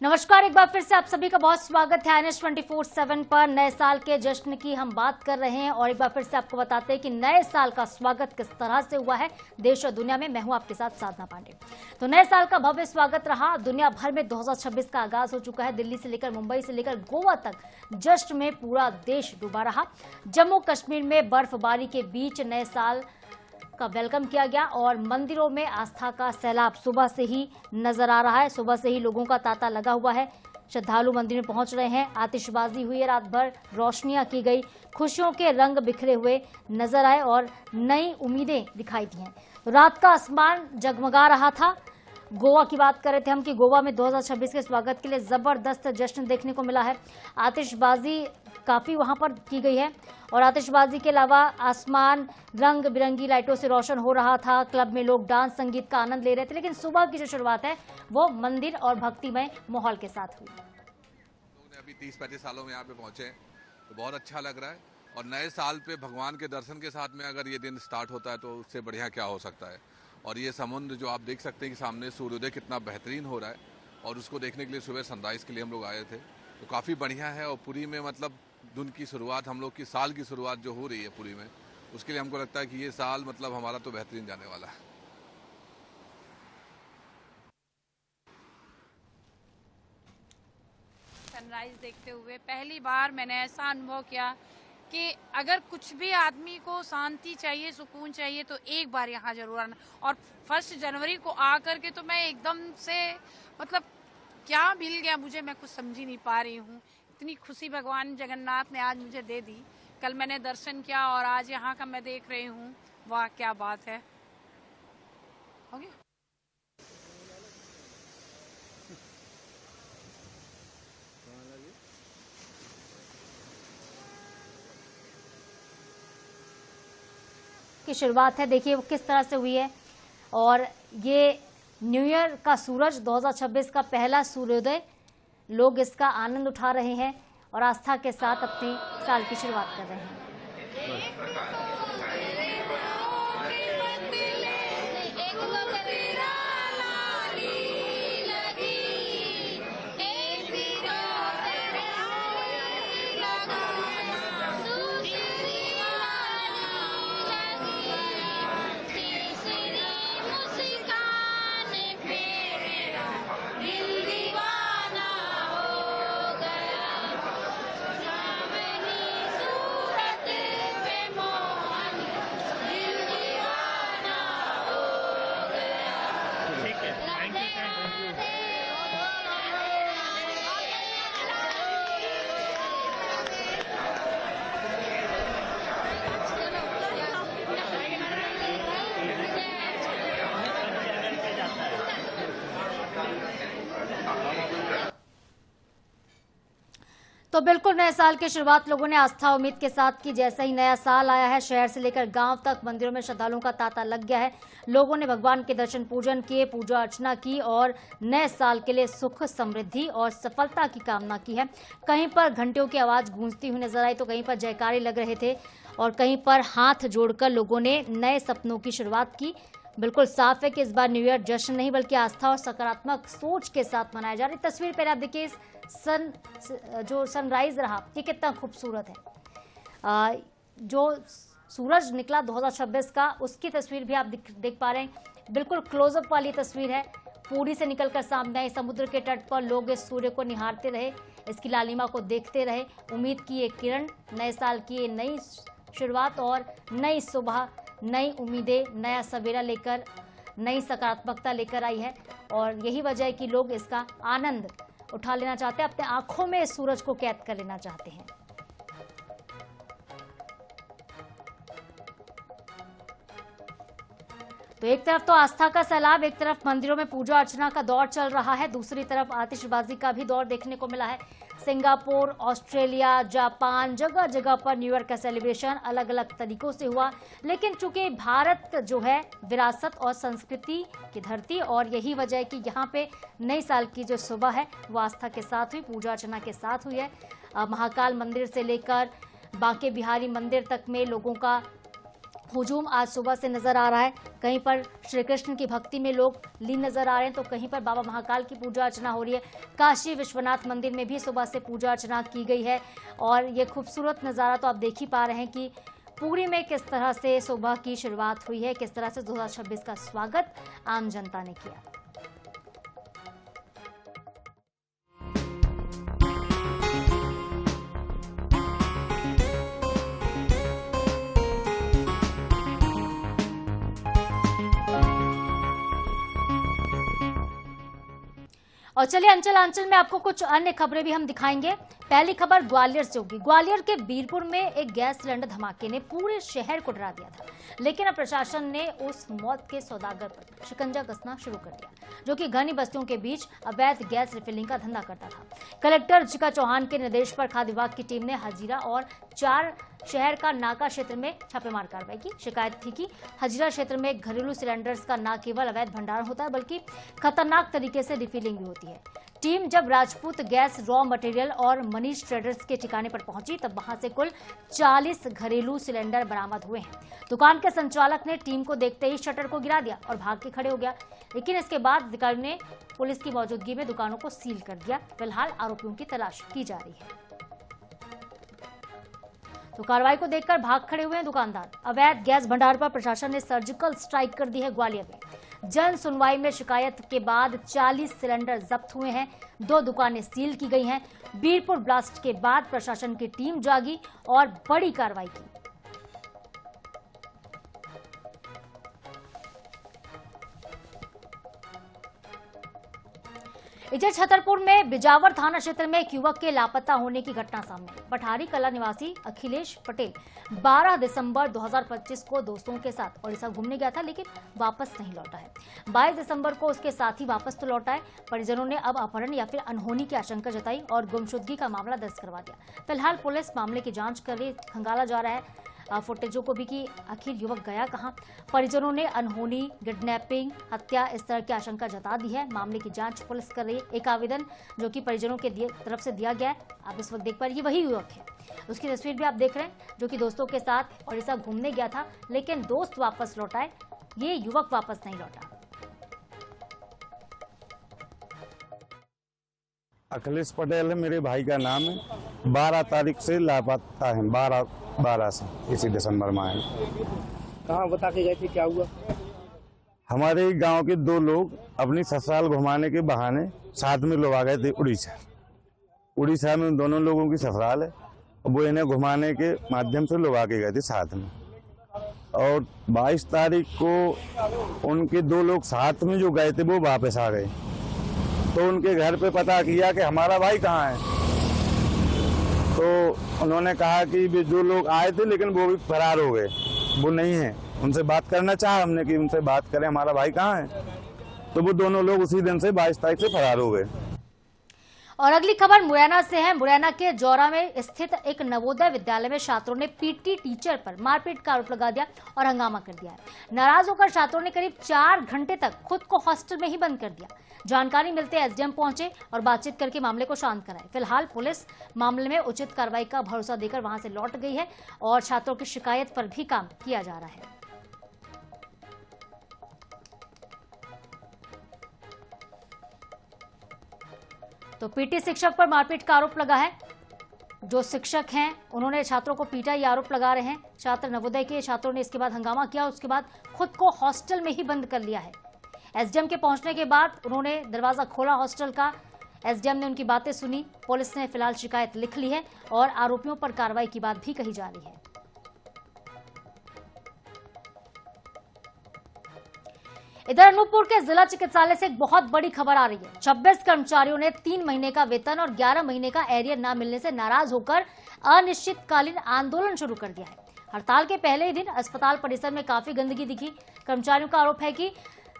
नमस्कार, एक बार फिर से आप सभी का बहुत स्वागत है NS 24/7 पर। नए साल के जश्न की हम बात कर रहे हैं और एक बार फिर से आपको बताते हैं कि नए साल का स्वागत किस तरह से हुआ है देश और दुनिया में। मैं हूं आपके साथ साधना पांडे। तो नए साल का भव्य स्वागत रहा। दुनिया भर में 2026 का आगाज हो चुका है। दिल्ली से लेकर मुंबई से लेकर गोवा तक जश्न में पूरा देश डूबा रहा। जम्मू कश्मीर में बर्फबारी के बीच नए साल का वेलकम किया गया और मंदिरों में आस्था का सैलाब सुबह से ही नजर आ रहा है। सुबह से ही लोगों का तांता लगा हुआ है। श्रद्धालु मंदिर में पहुंच रहे हैं। आतिशबाजी हुई है, रात भर रोशनियां की गई, खुशियों के रंग बिखरे हुए नजर आए और नई उम्मीदें दिखाई दी हैं। रात का आसमान जगमगा रहा था। गोवा की बात कर रहे थे हम कि गोवा में 2026 के स्वागत के लिए जबरदस्त जश्न देखने को मिला है। आतिशबाजी काफी वहां पर की गई है और आतिशबाजी के अलावा आसमान रंग बिरंगी लाइटों से रोशन हो रहा था। क्लब में लोग डांस संगीत का आनंद ले रहे थे, लेकिन सुबह की जो शुरुआत है वो मंदिर और भक्तिमय माहौल के साथ हुई। लोग ने अभी 30-35 सालों में यहाँ पे पहुंचे हैं तो बहुत अच्छा लग रहा है और नए साल पे भगवान के दर्शन के साथ में अगर ये दिन स्टार्ट होता है तो उससे बढ़िया क्या हो सकता है। और ये समुद्र जो आप देख सकते हैं कि सामने सूर्योदय कितना बेहतरीन हो रहा है और उसको देखने के लिए सुबह सनराइज के लिए हम लोग आए थे तो काफ़ी बढ़िया है। और पुरी में मतलब दिन की शुरुआत, हम लोग की साल की शुरुआत जो हो रही है पुरी में, उसके लिए हमको लगता है कि ये साल मतलब हमारा तो बेहतरीन जाने वाला है। सनराइज देखते हुए पहली बार मैंने ऐसा अनुभव किया कि अगर कुछ भी आदमी को शांति चाहिए, सुकून चाहिए तो एक बार यहाँ जरूर आना। और 1 जनवरी को आकर के तो मैं एकदम से मतलब क्या मिल गया मुझे, मैं कुछ समझ ही नहीं पा रही हूँ। इतनी खुशी भगवान जगन्नाथ ने आज मुझे दे दी। कल मैंने दर्शन किया और आज यहाँ का मैं देख रही हूँ। वाह क्या बात है। हो गया। की शुरुआत है, देखिए वो किस तरह से हुई है। और ये न्यू ईयर का सूरज, 2026 का पहला सूर्योदय, लोग इसका आनंद उठा रहे हैं और आस्था के साथ अपने साल की शुरुआत कर रहे हैं। तो बिल्कुल नए साल की शुरुआत लोगों ने आस्था उम्मीद के साथ की। जैसा ही नया साल आया है, शहर से लेकर गांव तक मंदिरों में श्रद्धालुओं का तांता लग गया है। लोगों ने भगवान के दर्शन पूजन किए, पूजा अर्चना की और नए साल के लिए सुख, समृद्धि और सफलता की कामना की है। कहीं पर घंटियों की आवाज गूंजती हुई नजर आई तो कहीं पर जयकारे लग रहे थे और कहीं पर हाथ जोड़कर लोगों ने नए सपनों की शुरुआत की। बिल्कुल साफ है कि इस बार न्यू ईयर जश्न नहीं बल्कि आस्था और सकारात्मक सोच के साथ मनाया जा रहा है। तस्वीर पर आप देखिए, जो सनराइज रहा ये कितना खूबसूरत है। जो सूरज निकला 2026 का, उसकी तस्वीर भी आप देख पा रहे हैं। बिल्कुल क्लोजअप वाली तस्वीर है। पूरी से निकलकर सामने आई। समुद्र के तट पर लोग इस सूर्य को निहारते रहे, इसकी लालिमा को देखते रहे। उम्मीद की एक किरण, नए साल की नई शुरुआत और नई सुबह, नई उम्मीदें, नया सवेरा लेकर, नई सकारात्मकता लेकर आई है। और यही वजह है कि लोग इसका आनंद उठा लेना चाहते हैं, अपने आंखों में इस सूरज को कैद कर लेना चाहते हैं। तो एक तरफ तो आस्था का सैलाब, एक तरफ मंदिरों में पूजा अर्चना का दौर चल रहा है, दूसरी तरफ आतिशबाजी का भी दौर देखने को मिला है। सिंगापुर, ऑस्ट्रेलिया, जापान, जगह जगह पर न्यू ईयर का सेलिब्रेशन अलग अलग तरीकों से हुआ। लेकिन चूंकि भारत जो है विरासत और संस्कृति की धरती, और यही वजह है कि यहाँ पे नई साल की जो सुबह है वो आस्था के साथ हुई, पूजा अर्चना के साथ हुई है। महाकाल मंदिर से लेकर बांके बिहारी मंदिर तक में लोगों का हुजूम आज सुबह से नजर आ रहा है। कहीं पर श्री कृष्ण की भक्ति में लोग लीन नजर आ रहे हैं, तो कहीं पर बाबा महाकाल की पूजा अर्चना हो रही है। काशी विश्वनाथ मंदिर में भी सुबह से पूजा अर्चना की गई है और ये खूबसूरत नज़ारा तो आप देख ही पा रहे हैं कि पुरी में किस तरह से सुबह की शुरुआत हुई है, किस तरह से 2026 का स्वागत आम जनता ने किया। और चलिए अंचल में आपको कुछ अन्य खबरें भी हम दिखाएंगे। पहली खबर ग्वालियर से होगी। ग्वालियर के बीरपुर में एक गैस सिलेंडर धमाके ने पूरे शहर को डरा दिया था, लेकिन अब प्रशासन ने उस मौत के सौदागर पर शिकंजा कसना शुरू कर दिया, जो कि घनी बस्तियों के बीच अवैध गैस रिफिलिंग का धंधा करता था। कलेक्टर रुचिका चौहान के निर्देश पर खाद्य विभाग की टीम ने हजीरा और 4 शहर का नाका क्षेत्र में छापेमार कार्रवाई की। शिकायत थी कि हजीरा क्षेत्र में घरेलू सिलेंडर्स का न केवल अवैध भंडारण होता है, बल्कि खतरनाक तरीके से रिफिलिंग भी होती है। टीम जब राजपूत गैस रॉ मटेरियल और मनीष ट्रेडर्स के ठिकाने पर पहुंची, तब वहां से कुल 40 घरेलू सिलेंडर बरामद हुए हैं। दुकान के संचालक ने टीम को देखते ही शटर को गिरा दिया और भाग के खड़े हो गया, लेकिन इसके बाद अधिकारियों ने पुलिस की मौजूदगी में दुकानों को सील कर दिया। फिलहाल आरोपियों की तलाश की जा रही है। तो कार्रवाई को देखकर भाग खड़े हुए हैं दुकानदार। अवैध गैस भंडार पर प्रशासन ने सर्जिकल स्ट्राइक कर दी है। ग्वालियर में जन सुनवाई में शिकायत के बाद 40 सिलेंडर जब्त हुए हैं, 2 दुकानें सील की गई हैं। बीरपुर ब्लास्ट के बाद प्रशासन की टीम जागी और बड़ी कार्रवाई की। इधर छतरपुर में बिजावर थाना क्षेत्र में एक युवक के लापता होने की घटना सामने आई। पठारी कला निवासी अखिलेश पटेल 12 दिसंबर 2025 को दोस्तों के साथ ओडिशा घूमने गया था, लेकिन वापस नहीं लौटा है। 22 दिसंबर को उसके साथी वापस तो लौटा है। परिजनों ने अब अपहरण या फिर अनहोनी की आशंका जताई और गुमशुदगी का मामला दर्ज करवा दिया। फिलहाल पुलिस मामले की जांच कर रही, खंगाला जा रहा है फुटेजों को भी कि आखिर युवक गया कहां। परिजनों ने अनहोनी, किडनैपिंग, हत्या इस तरह की आशंका जता दी है। मामले की जांच पुलिस कर रही है। एक आवेदन जो कि परिजनों के तरफ से दिया गया है, आप इस वक्त देख पा रहे हैं, ये वही युवक है। उसकी तस्वीर भी आप देख रहे हैं, जो कि दोस्तों के साथ ओडिशा घूमने गया था, लेकिन दोस्त वापस लौटा है, ये युवक वापस नहीं लौटा। अखिलेश पटेल है, मेरे भाई का नाम है। 12 तारीख से लापता है, 12 से इसी दिसंबर में आए। कहाँ बता के गए थे, क्या हुआ? हमारे गांव के 2 लोग अपनी ससुराल घुमाने के बहाने साथ में लोग आ गए थे उड़ीसा में। उन दोनों लोगों की ससुराल है, वो इन्हें घुमाने के माध्यम से लोग आके गए थे साथ में। और 22 तारीख को उनके 2 लोग साथ में जो गए थे वो वापस आ गए, तो उनके घर पे पता किया कि हमारा भाई कहाँ है। तो उन्होंने कहा कि वे जो लोग आए थे लेकिन वो भी फरार हो गए, वो नहीं है। उनसे बात करना चाहा हमने कि उनसे बात करें, हमारा भाई कहाँ है। तो वो दोनों लोग उसी दिन से 22 तारीख से फरार हो गए। और अगली खबर मुरैना से है। मुरैना के जौरा में स्थित एक नवोदय विद्यालय में छात्रों ने पीटी टीचर पर मारपीट का आरोप लगा दिया और हंगामा कर दिया है। नाराज होकर छात्रों ने करीब 4 घंटे तक खुद को हॉस्टल में ही बंद कर दिया। जानकारी मिलते एसडीएम पहुंचे और बातचीत करके मामले को शांत कराए। फिलहाल पुलिस मामले में उचित कार्रवाई का भरोसा देकर वहां से लौट गई है और छात्रों की शिकायत पर भी काम किया जा रहा है। तो पीटी शिक्षक पर मारपीट का आरोप लगा है। जो शिक्षक हैं उन्होंने छात्रों को पीटा, ये आरोप लगा रहे हैं। छात्र नवोदय के छात्रों ने इसके बाद हंगामा किया, उसके बाद खुद को हॉस्टल में ही बंद कर लिया है। एसडीएम के पहुंचने के बाद उन्होंने दरवाजा खोला हॉस्टल का। एसडीएम ने उनकी बातें सुनी। पुलिस ने फिलहाल शिकायत लिख ली है और आरोपियों पर कार्रवाई की बात भी कही जा रही है। इधर अनूपपुर के जिला चिकित्सालय से एक बहुत बड़ी खबर आ रही है। 26 कर्मचारियों ने 3 महीने का वेतन और 11 महीने का एरियर न मिलने से नाराज होकर अनिश्चितकालीन आंदोलन शुरू कर दिया है। हड़ताल के पहले ही दिन अस्पताल परिसर में काफी गंदगी दिखी। कर्मचारियों का आरोप है कि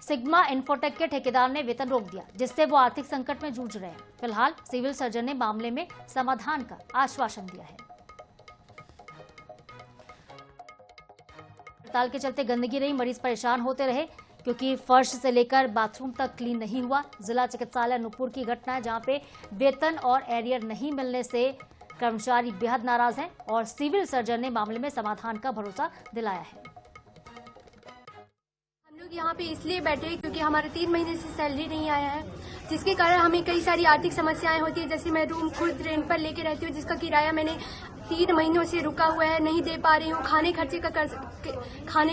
सिग्मा इन्फोटेक के ठेकेदार ने वेतन रोक दिया, जिससे वो आर्थिक संकट में जूझ रहे हैं। फिलहाल सिविल सर्जन ने मामले में समाधान का आश्वासन दिया है। हड़ताल के चलते गंदगी रही, मरीज परेशान होते रहे क्योंकि फर्श से लेकर बाथरूम तक क्लीन नहीं हुआ। जिला चिकित्सालय अनूपपुर की घटना है, जहां पे वेतन और एरियर नहीं मिलने से कर्मचारी बेहद नाराज हैं और सिविल सर्जन ने मामले में समाधान का भरोसा दिलाया है। यहाँ पे इसलिए बैठे हैं क्योंकि हमारे 3 महीने से सैलरी नहीं आया है, जिसके कारण हमें कई सारी आर्थिक समस्याएं होती है। जैसे मैं रूम खुद रेंट पर लेके रहती हूँ, जिसका किराया मैंने 3 महीनों से रुका हुआ है, नहीं दे पा रही हूँ। खाने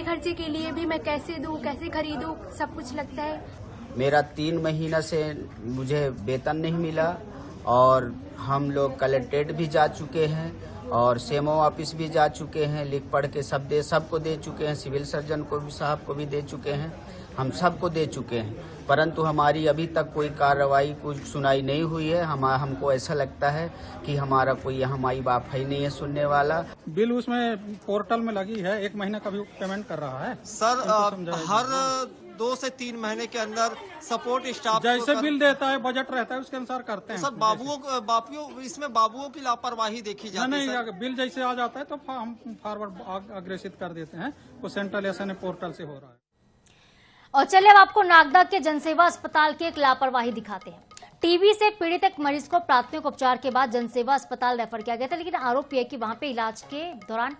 खर्चे के लिए भी मैं कैसे दूँ, कैसे खरीदूँ, सब कुछ लगता है। मेरा 3 महीना से मुझे वेतन नहीं मिला और हम लोग कलेक्ट्रेट भी जा चुके हैं और सीएमओ ऑफिस भी जा चुके हैं, लिख पढ़ के सबको दे चुके हैं, सिविल सर्जन को भी साहब को भी दे चुके हैं, हम सबको दे चुके हैं, परंतु हमारी अभी तक कोई कार्रवाई, कुछ सुनाई नहीं हुई है। हमको ऐसा लगता है कि हमारा कोई यहाँ माई बाप है नहीं है सुनने वाला। बिल उसमें पोर्टल में लगी है, 1 महीना का भी पेमेंट कर रहा है सर। हर 2 से 3 महीने के अंदर सपोर्ट स्टाफ जैसे बिल देता है, बजट रहता है, उसके अनुसार करते हैं। सर इसमें बाबुओं की लापरवाही देखी जाती है। नहीं, बिल जैसे आ जाता है तो हम फॉरवर्ड अग्रेसित कर देते हैं। वो सेंट्रल एसएनए पोर्टल से हो रहा है। और चलिए अब आपको नागदा के जनसेवा अस्पताल की एक लापरवाही दिखाते हैं। टीबी से पीड़ित एक मरीज को प्राथमिक उपचार के बाद जनसेवा अस्पताल रेफर किया गया था, लेकिन आरोप यह कि वहां पे इलाज के दौरान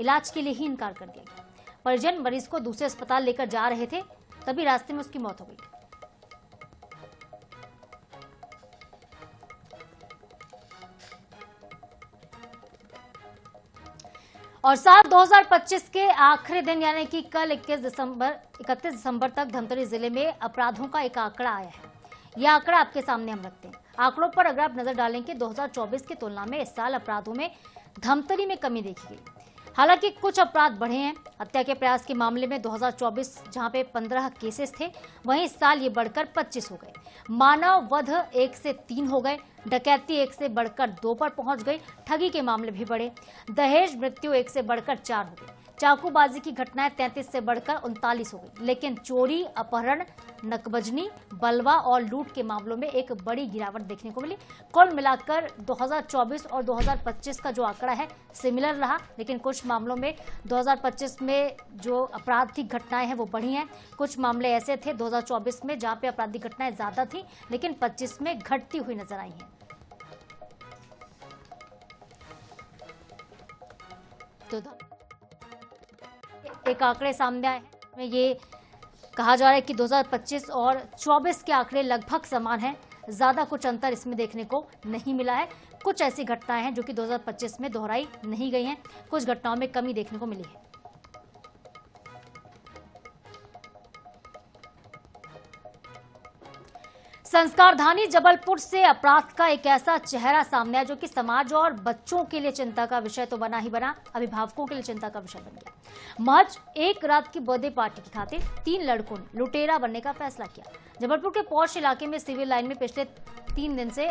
इलाज के लिए ही इनकार कर दिया गया। परिजन मरीज को दूसरे अस्पताल लेकर जा रहे थे, तभी रास्ते में उसकी मौत हो गई। और साल 2025 के आखिरी दिन यानी कि कल 31 दिसंबर तक धमतरी जिले में अपराधों का एक आंकड़ा आया है। यह आंकड़ा आपके सामने हम रखते हैं। आंकड़ों पर अगर आप नजर डालेंगे 2024 की तुलना में इस साल अपराधों में धमतरी में कमी देखी गई। हालांकि कुछ अपराध बढ़े हैं। हत्या के प्रयास के मामले में 2024 जहां पे 15 केसेस थे, वहीं इस साल ये बढ़कर 25 हो गए। मानव वध 1 से 3 हो गए। डकैती 1 से बढ़कर 2 पर पहुंच गई। ठगी के मामले भी बढ़े। दहेज मृत्यु 1 से बढ़कर 4 हो गई। चाकूबाजी की घटनाएं 33 से बढ़कर 39 हो गई। लेकिन चोरी, अपहरण, नकबजनी, बलवा और लूट के मामलों में एक बड़ी गिरावट देखने को मिली। कुल मिलाकर 2024 और 2025 का जो आंकड़ा है सिमिलर रहा, लेकिन कुछ मामलों में 2025 में जो आपराधिक घटनाएं हैं वो बढ़ी हैं। कुछ मामले ऐसे थे 2024 में जहां पे आपराधिक घटनाएं ज्यादा थी, लेकिन 25 में घटती हुई नजर आई हैं। तो एक आंकड़े सामने आए हैं। ये कहा जा रहा है कि 2025 और 24 के आंकड़े लगभग समान हैं। ज्यादा कुछ अंतर इसमें देखने को नहीं मिला है। कुछ ऐसी घटनाएं हैं जो कि 2025 में दोहराई नहीं गई हैं। कुछ घटनाओं में कमी देखने को मिली है। संस्कारधानी जबलपुर से अपराध का एक ऐसा चेहरा सामने आया जो कि समाज और बच्चों के लिए चिंता का विषय तो बना ही बना, अभिभावकों के लिए चिंता का विषय बन गया। महज एक रात की बर्थडे पार्टी की खातिर 3 लड़कों ने लुटेरा बनने का फैसला किया। जबलपुर के पौष इलाके में सिविल लाइन में पिछले 3 दिन से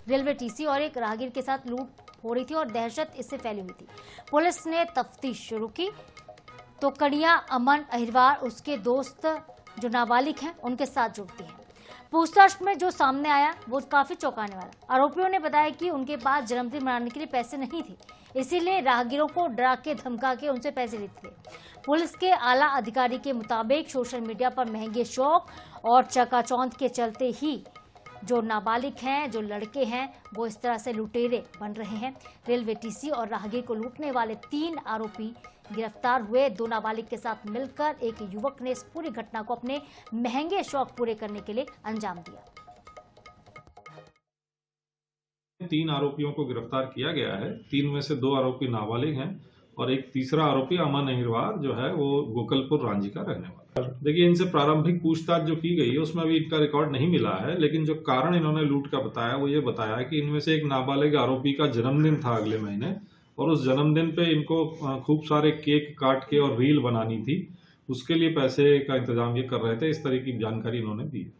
रेलवे टीसी और एक राहगीर के साथ लूट हो रही थी और दहशत इससे फैली हुई थी। पुलिस ने तफ्तीश शुरू की तो कड़िया अमन अहिरवार उसके दोस्त जो नाबालिग हैं उनके साथ जुड़ती हैं। पूछताछ में जो सामने आया वो काफी चौंकाने वाला। आरोपियों ने बताया कि उनके पास जन्मदिन मनाने के लिए पैसे नहीं थे, इसीलिए राहगीरों को डरा के धमका के उनसे पैसे लेते थे। पुलिस के आला अधिकारी के मुताबिक सोशल मीडिया पर महंगे शौक और चकाचौंध के चलते ही जो नाबालिग हैं, जो लड़के हैं, वो इस तरह से लुटेरे बन रहे हैं। रेलवे टीसी और राहगीर को लूटने वाले 3 आरोपी गिरफ्तार हुए। 2 नाबालिग के साथ मिलकर एक युवक ने इस पूरी घटना को अपने महंगे शौक पूरे करने के लिए अंजाम दिया। 3 आरोपियों को गिरफ्तार किया गया है। 3 में से 2 आरोपी नाबालिग हैं और एक तीसरा आरोपी अमन अहिरवार जो है वो गोकलपुर रांची का रहने वाला है। देखिए, इनसे प्रारंभिक पूछताछ जो की गई है उसमें अभी इनका रिकॉर्ड नहीं मिला है, लेकिन जो कारण इन्होंने लूट का बताया वो ये बताया कि इनमें से एक नाबालिग आरोपी का जन्मदिन था अगले महीने और उस जन्मदिन पे इनको खूब सारे केक काट के और रील बनानी थी, उसके लिए पैसे का इंतजाम ये कर रहे थे। इस तरह की जानकारी इन्होंने दी।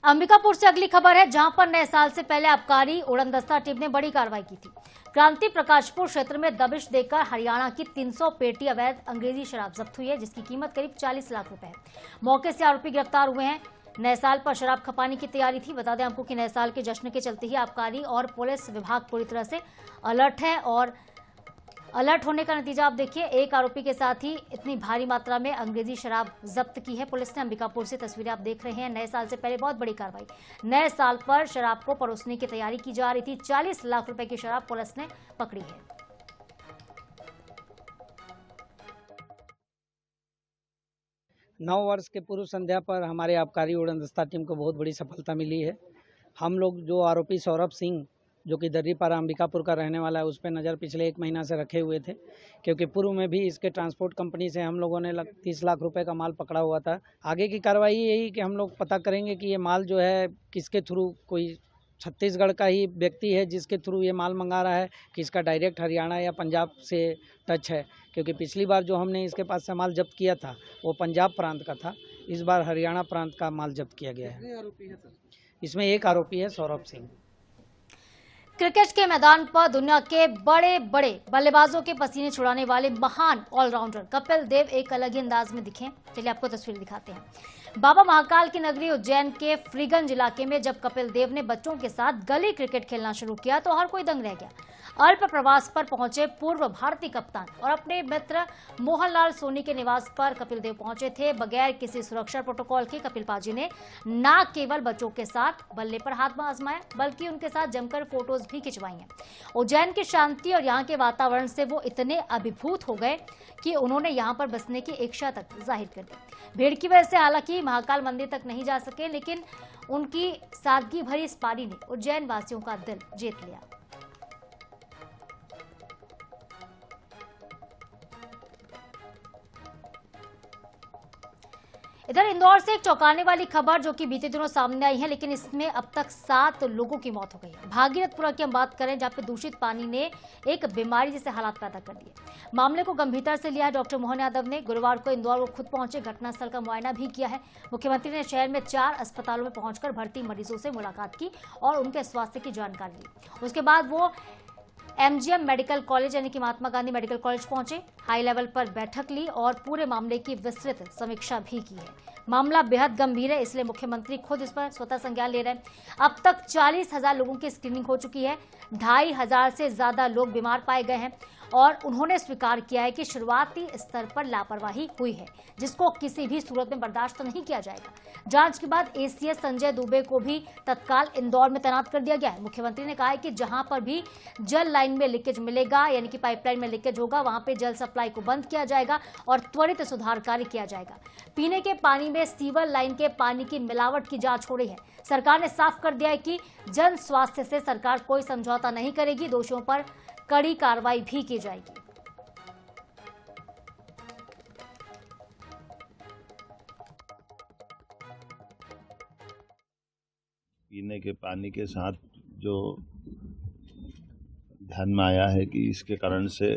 अंबिकापुर से अगली खबर है, जहां पर नए साल से पहले आबकारी उड़नदस्ता टीम ने बड़ी कार्रवाई की थी। क्रांति प्रकाशपुर क्षेत्र में दबिश देकर हरियाणा की 300 पेटी अवैध अंग्रेजी शराब जब्त हुई है, जिसकी कीमत करीब 40 लाख रुपए है। मौके से आरोपी गिरफ्तार हुए हैं। नए साल पर शराब खपाने की तैयारी थी। बता दें आपको कि नए साल के जश्न के चलते ही आबकारी और पुलिस विभाग पूरी तरह से अलर्ट है और अलर्ट होने का नतीजा आप देखिए, एक आरोपी के साथ ही इतनी भारी मात्रा में अंग्रेजी शराब जब्त की है पुलिस ने। अंबिकापुर से तस्वीरें आप देख रहे हैं। नए साल से पहले बहुत बड़ी कार्रवाई। नए साल पर शराब को परोसने की तैयारी की जा रही थी। 40 लाख रुपए की शराब पुलिस ने पकड़ी है। 9 वर्ष के पूर्व संध्या पर हमारे आबकारी उड़नदस्ता टीम को बहुत बड़ी सफलता मिली है। हम लोग जो आरोपी सौरभ सिंह जो कि दर्रीपारा अंबिकापुर का रहने वाला है, उस पर नज़र पिछले 1 महीना से रखे हुए थे, क्योंकि पूर्व में भी इसके ट्रांसपोर्ट कंपनी से हम लोगों ने 30 लाख रुपए का माल पकड़ा हुआ था। आगे की कार्रवाई यही कि हम लोग पता करेंगे कि ये माल जो है किसके थ्रू, कोई छत्तीसगढ़ का ही व्यक्ति है जिसके थ्रू ये माल मंगा रहा है कि इसका डायरेक्ट हरियाणा या पंजाब से टच है, क्योंकि पिछली बार जो हमने इसके पास से माल जब्त किया था वो पंजाब प्रांत का था, इस बार हरियाणा प्रांत का माल जब्त किया गया है। इसमें एक आरोपी है सौरभ सिंह। क्रिकेट के मैदान पर दुनिया के बड़े बड़े बल्लेबाजों के पसीने छुड़ाने वाले महान ऑलराउंडर कपिल देव एक अलग ही अंदाज में दिखे। चलिए आपको तस्वीर दिखाते हैं। बाबा महाकाल की नगरी उज्जैन के फ्रीगंज इलाके में जब कपिल देव ने बच्चों के साथ गली क्रिकेट खेलना शुरू किया तो हर कोई दंग रह गया। अल्प प्रवास पर पहुंचे पूर्व भारतीय कप्तान और अपने मित्र मोहनलाल सोनी के निवास पर कपिल देव पहुंचे थे। बगैर किसी सुरक्षा प्रोटोकॉल के कपिल पाजी ने न केवल बच्चों के साथ बल्ले पर हाथ आजमाया बल्कि उनके साथ जमकर फोटोज भी खिंचवाई हैं। उज्जैन की शांति और यहाँ के वातावरण से वो इतने अभिभूत हो गए कि उन्होंने यहाँ पर बसने की इच्छा तक जाहिर कर दी। भीड़ की वजह से हालांकि महाकाल मंदिर तक नहीं जा सके, लेकिन उनकी सादगी भरी इस पारी ने उज्जैन वासियों का दिल जीत लिया। इधर इंदौर से एक चौंकाने वाली खबर जो कि बीते दिनों सामने आई है, लेकिन इसमें अब तक 7 लोगों की मौत हो गई है। भागीरथपुरा की हम बात करें जहां पे दूषित पानी ने एक बीमारी जैसे हालात पैदा कर दिए। मामले को गंभीरता से लिया है डॉक्टर मोहन यादव ने। गुरुवार को इंदौर वो खुद पहुंचे, घटनास्थल का मुआयना भी किया है। मुख्यमंत्री ने शहर में 4 अस्पतालों में पहुंचकर भर्ती मरीजों से मुलाकात की और उनके स्वास्थ्य की जानकारी ली। उसके बाद वो MGM मेडिकल कॉलेज यानी कि महात्मा गांधी मेडिकल कॉलेज पहुंचे, हाई लेवल पर बैठक ली और पूरे मामले की विस्तृत समीक्षा भी की है। मामला बेहद गंभीर है, इसलिए मुख्यमंत्री खुद इस पर स्वतः संज्ञान ले रहे हैं। अब तक 40,000 लोगों की स्क्रीनिंग हो चुकी है, 2,500 से ज्यादा लोग बीमार पाए गए हैं और उन्होंने स्वीकार किया है कि शुरुआती स्तर पर लापरवाही हुई है, जिसको किसी भी सूरत में बर्दाश्त नहीं किया जाएगा। जांच के बाद ACS संजय दुबे को भी तत्काल इंदौर में तैनात कर दिया गया है। मुख्यमंत्री ने कहा है कि जहां पर भी जल लाइन में लीकेज मिलेगा यानी कि पाइपलाइन में लीकेज होगा, वहां पे जल सप्लाई को बंद किया जाएगा और त्वरित सुधार कार्य किया जाएगा। पीने के पानी में सीवर लाइन के पानी की मिलावट की जांच हो रही है। सरकार ने साफ कर दिया है कि जन स्वास्थ्य से सरकार कोई समझौता नहीं करेगी, दोषियों पर कड़ी कार्रवाई भी की जाएगी। पीने के पानी के साथ जो ध्यान में आया है कि इसके कारण से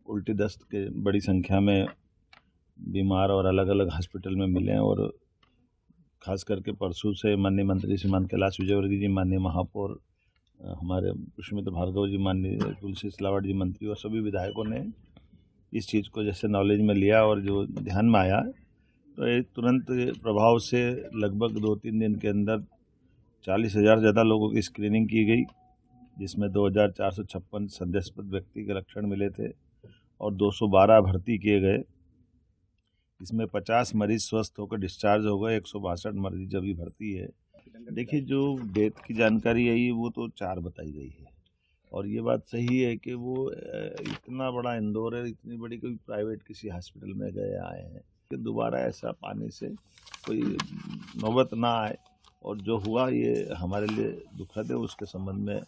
उल्टी दस्त के बड़ी संख्या में बीमार और अलग अलग हॉस्पिटल में मिले हैं और खास करके परसों से माननीय मंत्री श्रीमान कैलाश विजयवर्गीय जी, माननीय महापौर हमारे पुष्पमित्र भार्गव जी, माननीय तुलसी सिलावट जी मंत्री और सभी विधायकों ने इस चीज़ को जैसे नॉलेज में लिया और जो ध्यान में आया तो ये तुरंत प्रभाव से लगभग 2-3 दिन के अंदर 40,000 ज़्यादा लोगों की स्क्रीनिंग की गई, जिसमें 2,456 संदेहास्पद व्यक्ति के लक्षण मिले थे और 212 भर्ती किए गए। इसमें 50 मरीज स्वस्थ होकर डिस्चार्ज हो गए, 162 मरीज अभी भर्ती है। देखिए, जो डेथ की जानकारी आई है वो तो 4 बताई गई है और ये बात सही है कि वो इतना बड़ा इंदौर है, इतनी बड़ी कोई प्राइवेट किसी हॉस्पिटल में गए आए हैं कि दोबारा ऐसा पानी से कोई नौबत ना आए और जो हुआ ये हमारे लिए दुखद है। उसके संबंध में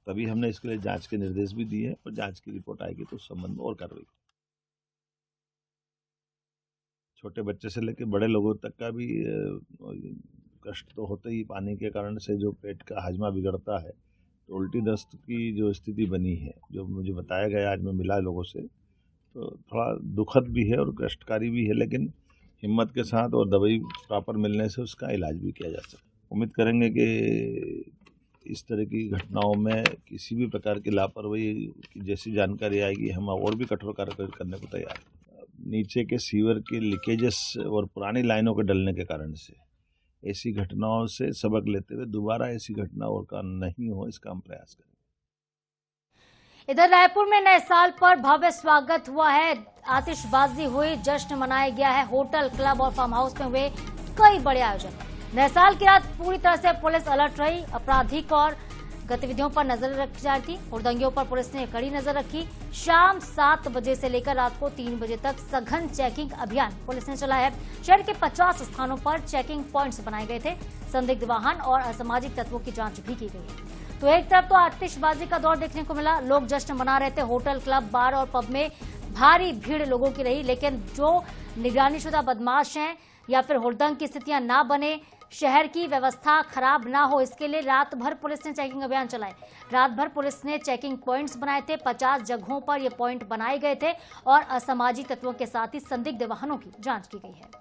तभी हमने इसके लिए जांच के निर्देश भी दिए और जांच की रिपोर्ट आएगी तो उस संबंध में और कार्रवाई। छोटे बच्चे से लेकर बड़े लोगों तक का भी कष्ट तो होता ही, पानी के कारण से जो पेट का हाजमा बिगड़ता है तो उल्टी दस्त की जो स्थिति बनी है, जो मुझे बताया गया, आज मैं मिला लोगों से, तो थोड़ा दुखद भी है और कष्टकारी भी है, लेकिन हिम्मत के साथ और दवाई प्रॉपर मिलने से उसका इलाज भी किया जा सकता है। उम्मीद करेंगे कि इस तरह की घटनाओं में किसी भी प्रकार की लापरवाही की जैसी जानकारी आएगी हम और भी कठोर कार्रवाई करने को तैयार हैं। नीचे के सीवर के लीकेजेस और पुरानी लाइनों के डलने के कारण से ऐसी घटनाओं से सबक लेते हुए दोबारा ऐसी घटना और का नहीं हो, इसका हम प्रयास करेंगे। इधर रायपुर में नए साल पर भव्य स्वागत हुआ है, आतिशबाजी हुई, जश्न मनाया गया है। होटल, क्लब और फार्म हाउस में हुए कई बड़े आयोजन। नए साल की रात पूरी तरह से पुलिस अलर्ट रही। आपराधिक और गतिविधियों पर नजर रखी जा रही थी। हुड़दंगियों पर पुलिस ने कड़ी नजर रखी। शाम 7 बजे से लेकर रात को 3 बजे तक सघन चेकिंग अभियान पुलिस ने चलाया है। शहर के 50 स्थानों पर चेकिंग पॉइंट्स बनाए गए थे। संदिग्ध वाहन और असामाजिक तत्वों की जांच भी की गई है। तो एक तरफ तो आतिशबाजी का दौर देखने को मिला, लोग जश्न मना रहे थे। होटल, क्लब, बार और पब में भारी भीड़ लोगों की रही, लेकिन जो निगरानीशुदा बदमाश हैं या फिर हुड़दंग की स्थितियां ना बने, शहर की व्यवस्था खराब ना हो, इसके लिए रात भर पुलिस ने चेकिंग अभियान चलाए। रात भर पुलिस ने चेकिंग पॉइंट्स बनाए थे। 50 जगहों पर ये पॉइंट बनाए गए थे और असामाजिक तत्वों के साथ ही संदिग्ध वाहनों की जांच की गई है।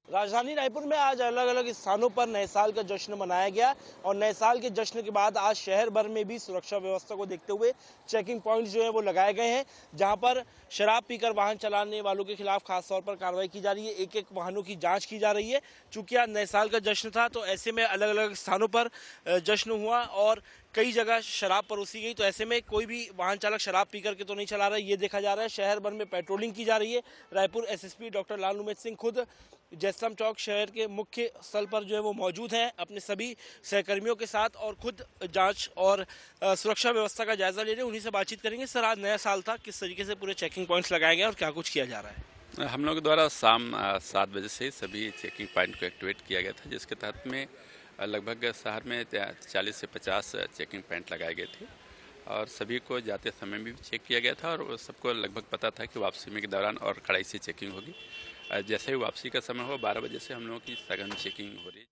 राजधानी रायपुर में आज अलग अलग स्थानों पर नए साल का जश्न मनाया गया और नए साल के जश्न के बाद आज शहर भर में भी सुरक्षा व्यवस्था को देखते हुए चेकिंग पॉइंट्स जो है वो लगाए गए हैं, जहां पर शराब पीकर वाहन चलाने वालों के खिलाफ खास तौर पर कार्रवाई की जा रही है। एक एक वाहनों की जांच की जा रही है। चूंकि आज नए साल का जश्न था तो ऐसे में अलग अलग स्थानों पर जश्न हुआ और कई जगह शराब परोसी गई, तो ऐसे में कोई भी वाहन चालक शराब पीकर के तो नहीं चला रहा है, ये देखा जा रहा है। शहर भर में पेट्रोलिंग की जा रही है। रायपुर एसएसपी डॉक्टर लाल उमेद सिंह खुद जयस्तंभ चौक शहर के मुख्य स्थल पर जो है वो मौजूद हैं अपने सभी सहकर्मियों के साथ और खुद जांच और सुरक्षा व्यवस्था का जायजा ले रहे हैं। उन्हीं से बातचीत करेंगे। सर, आज नया साल था, किस तरीके से पूरे चेकिंग पॉइंट्स लगाए गए और क्या कुछ किया जा रहा है? हम लोग द्वारा शाम 7 बजे से सभी चेकिंग पॉइंट को एक्टिवेट किया गया था, जिसके तहत में लगभग शहर में 40 से 50 चेकिंग पॉइंट लगाए गए थे और सभी को जाते समय भी चेक किया गया था और सबको लगभग पता था कि वापसी में के दौरान और कड़ाई से चेकिंग होगी। जैसे ही वापसी का समय हो 12 बजे से हम लोगों की सघन चेकिंग हो रही है।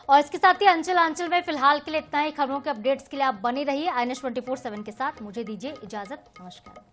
और इसके साथ ही अंचल में फिलहाल के लिए इतना ही। खबरों के अपडेट्स के लिए आप बने रहिए INS 24/7 के साथ। मुझे दीजिए इजाजत। नमस्कार।